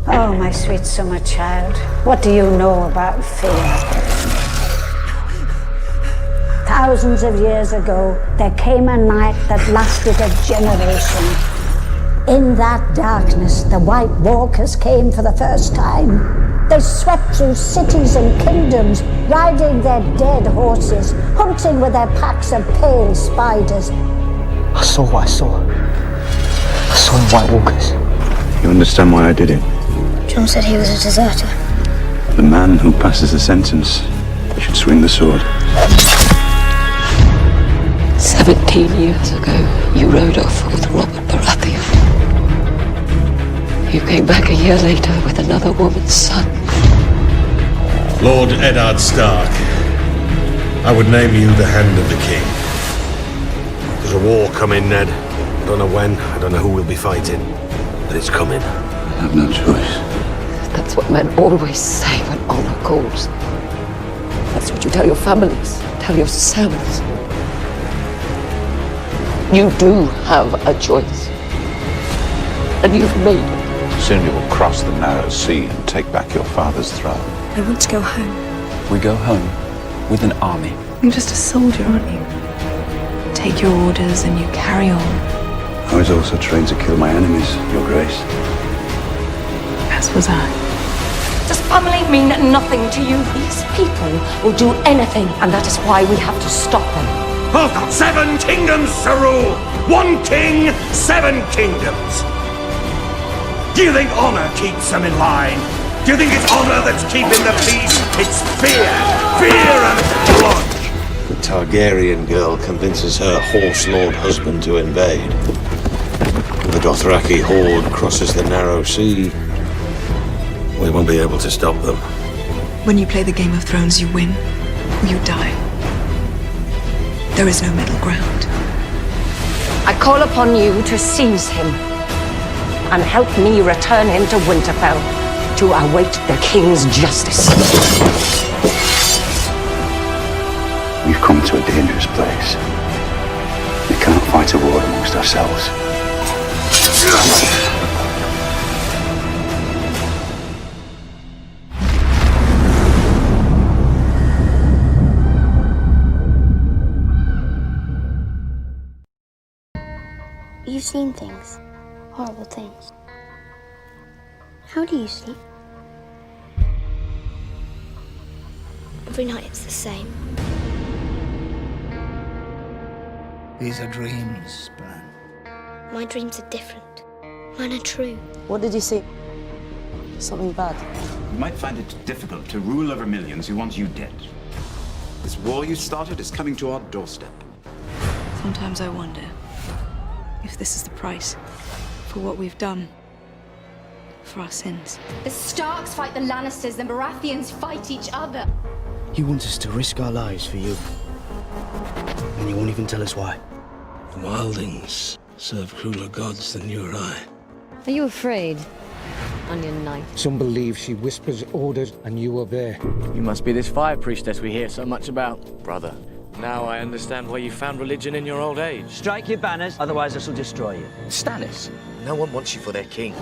Oh, my sweet summer child, what do you know about fear? Thousands of years ago, there came a night that lasted a generation. In that darkness, the White Walkers came for the first time. They swept through cities and kingdoms, riding their dead horses, hunting with their packs of pale spiders. I saw what I saw. I saw the White Walkers. You understand why I did it? John said he was a deserter. The man who passes the sentence should swing the sword. 17 years ago, you rode off with Robert Baratheon. You came back a year later with another woman's son. Lord Eddard Stark, I would name you the Hand of the King. There's a war coming, Ned. I don't know when, I don't know who we'll be fighting, but it's coming. I have no choice. That's what men always say when honor calls. That's what you tell your families, tell yourselves. You do have a choice. And you've made it. Soon you will cross the narrow sea and take back your father's throne. I want to go home. We go home with an army. You're just a soldier, aren't you? Take your orders and you carry on. I was also trained to kill my enemies, Your Grace. As was I. Does family mean nothing to you? These people will do anything, and that is why we have to stop them. I've got 7 kingdoms to rule! 1 king, 7 kingdoms! Do you think honor keeps them in line? Do you think it's honor that's keeping the peace? It's fear! Fear and blood! The Targaryen girl convinces her horse lord husband to invade. The Dothraki horde crosses the narrow sea. We won't be able to stop them. When you play the Game of Thrones, you win or you die. There is no middle ground. I call upon you to seize him and help me return him to Winterfell to await the king's justice. We've come to a dangerous place. We cannot fight a war amongst ourselves. You've seen things. Horrible things. How do you sleep? Every night it's the same. These are dreams, Bran. My dreams are different. Mine are true. What did you see? Something bad? You might find it difficult to rule over millions who want you dead. This war you started is coming to our doorstep. Sometimes I wonder if this is the price for what we've done, for our sins. The Starks fight the Lannisters, the Baratheons fight each other. You want us to risk our lives for you. And you won't even tell us why. The Wildings serve crueler gods than you or I. Are you afraid? Onion knife. Some believe she whispers orders and you obey. You must be this fire priestess we hear so much about. Brother, now I understand why you found religion in your old age. Strike your banners, otherwise this will destroy you. Stannis, no one wants you for their king.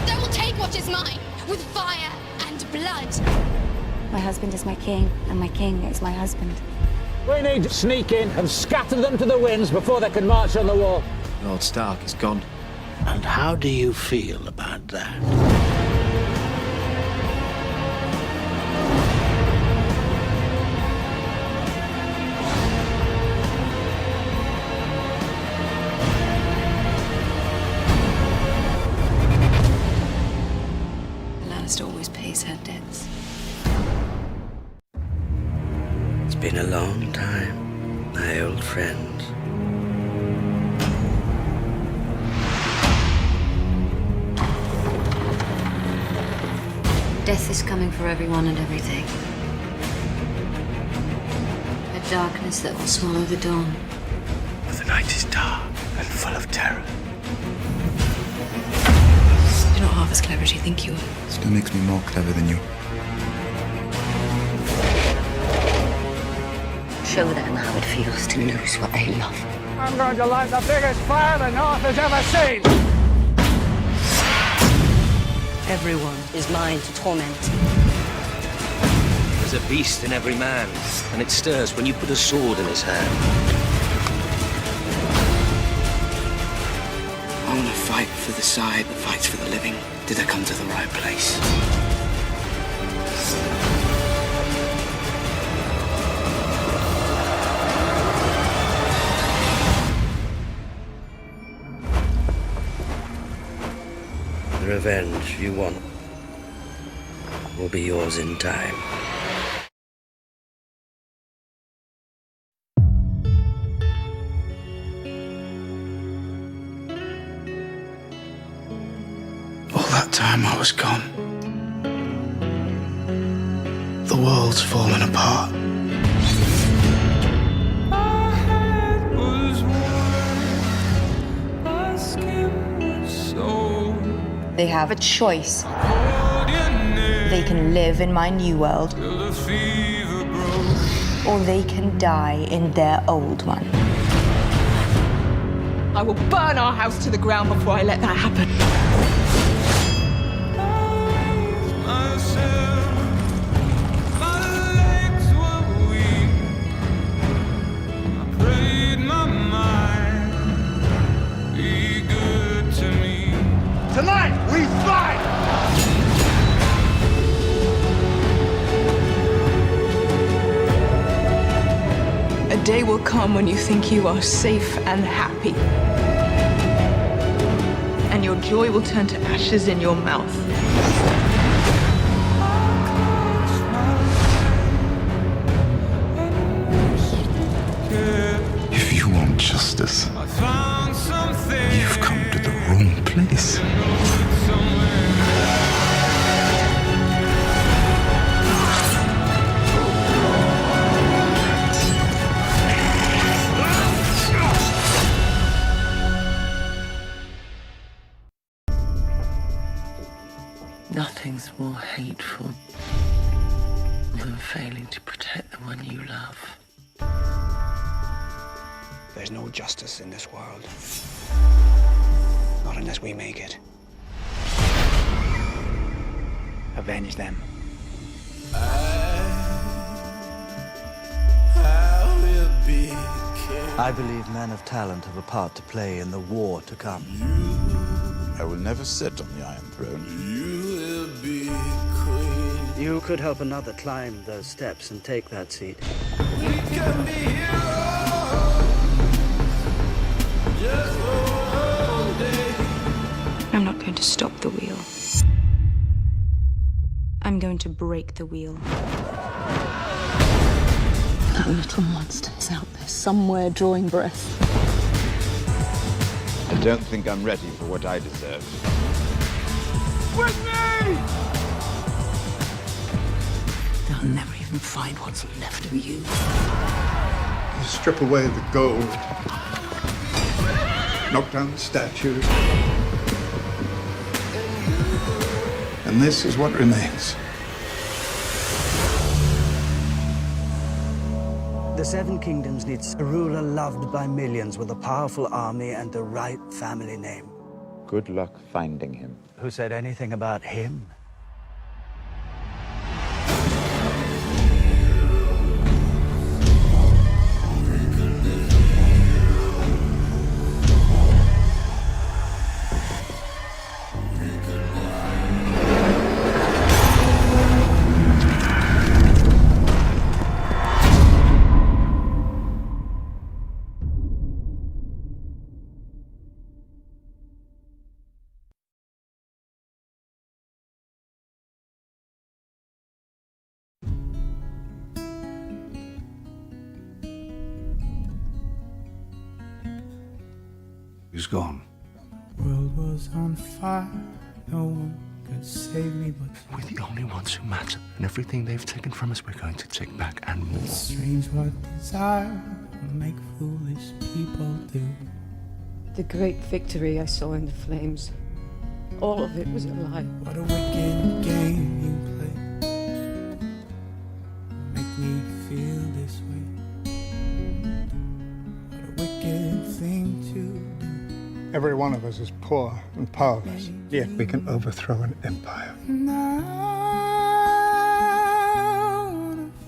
They will take what is mine with fire and blood. My husband is my king, and my king is my husband. We need to sneak in and scatter them to the winds before they can march on the wall. Lord Stark is gone. And how do you feel about that? Lannister always pays her debts. It's been a long time, my old friend. Death is coming for everyone and everything. A darkness that will swallow the dawn. But the night is dark and full of terror. You're not half as clever as you think you are. Still makes me more clever than you. Show them how it feels to lose what they love. I'm going to light the biggest fire the North has ever seen! Everyone is mine to torment. There's a beast in every man, and it stirs when you put a sword in his hand. I want to fight for the side that fights for the living. Did I come to the right place? The revenge you want will be yours in time. All that time I was gone. The world's falling apart. They have a choice. They can live in my new world, or they can die in their old one. I will burn our house to the ground before I let that happen. Tonight, we fight! A day will come when you think you are safe and happy. And your joy will turn to ashes in your mouth. If you want justice, you've come to the wrong place. Nothing's more hateful than failing to protect the one you love. There's no justice in this world. Not unless we make it. Avenge them. I believe men of talent have a part to play in the war to come. I will never sit on the Iron Throne. You could help another climb those steps and take that seat. I'm not going to stop the wheel. I'm going to break the wheel. That little monster is out there somewhere drawing breath. I don't think I'm ready for what I deserve. With me! They'll never even find what's left of you. You strip away the gold, knock down the statues, and this is what remains. The Seven Kingdoms needs a ruler loved by millions with a powerful army and the right family name. Good luck finding him. Who said anything about him? He's gone. World was on fire, no one could save me but we're the only ones who matter, and everything they've taken from us we're going to take back and more. It's strange what desire will make foolish people do. The great victory I saw in the flames, all of it was a lie. What a wicked game you play. Make me feel this way. What a wicked thing to do. Every one of us is poor and powerless, yet we can overthrow an empire.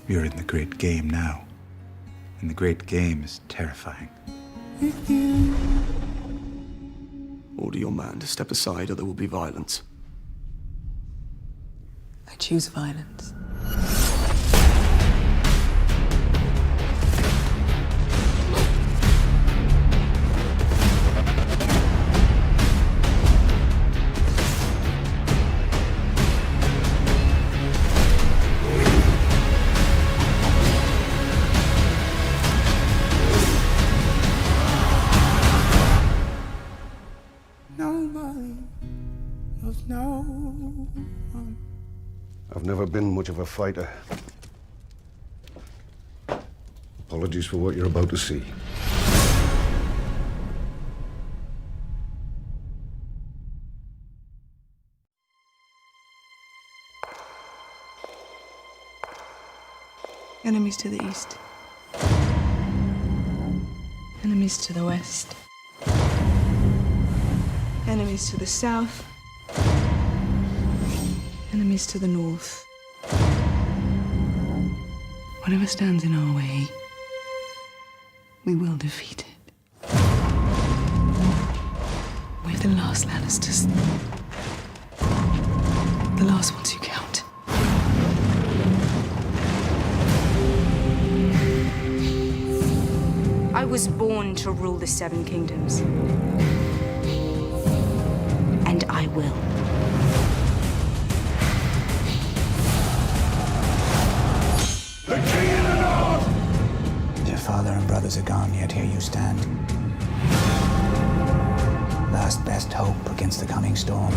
You're in the great game now, and the great game is terrifying. Order your man to step aside or there will be violence. I choose violence. Nobody loves no one. I've never been much of a fighter. Apologies for what you're about to see. Enemies to the east. Enemies to the west. Enemies to the south. Enemies to the north. Whatever stands in our way, we will defeat it. We're the last Lannisters. The last ones who count. I was born to rule the Seven Kingdoms. And I will. The king in the north! Your father and brothers are gone, yet here you stand. Last best hope against the coming storm.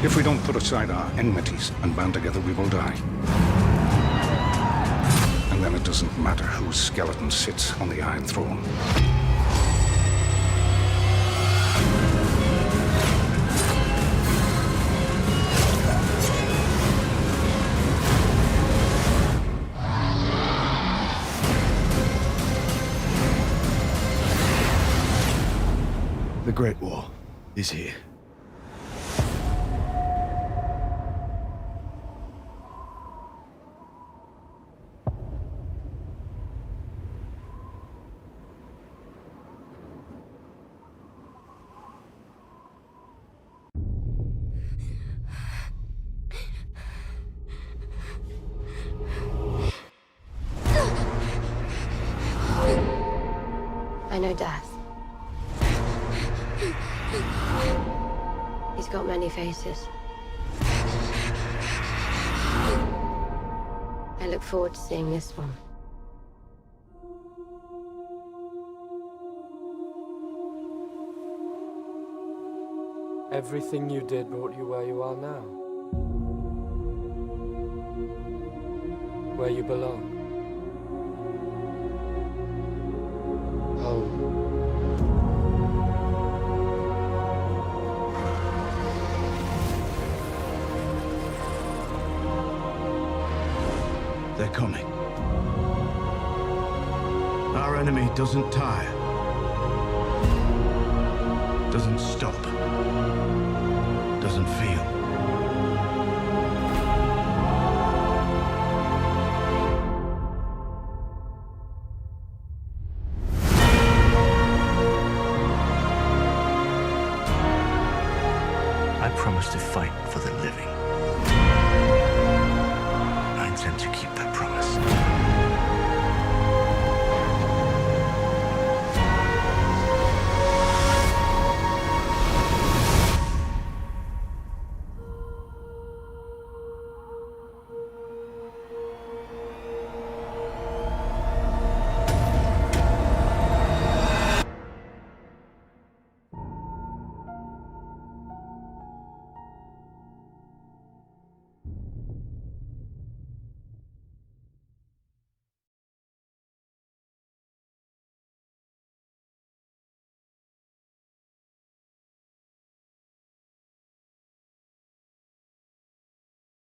If we don't put aside our enmities and band together, we will die. And then it doesn't matter whose skeleton sits on the Iron Throne. The Great War is here. I know death. He's got many faces. I look forward to seeing this one. Everything you did brought you where you are now. Where you belong. Home. They're coming. Our enemy doesn't tire. Doesn't stop. Doesn't feel. I promise to fight for the living.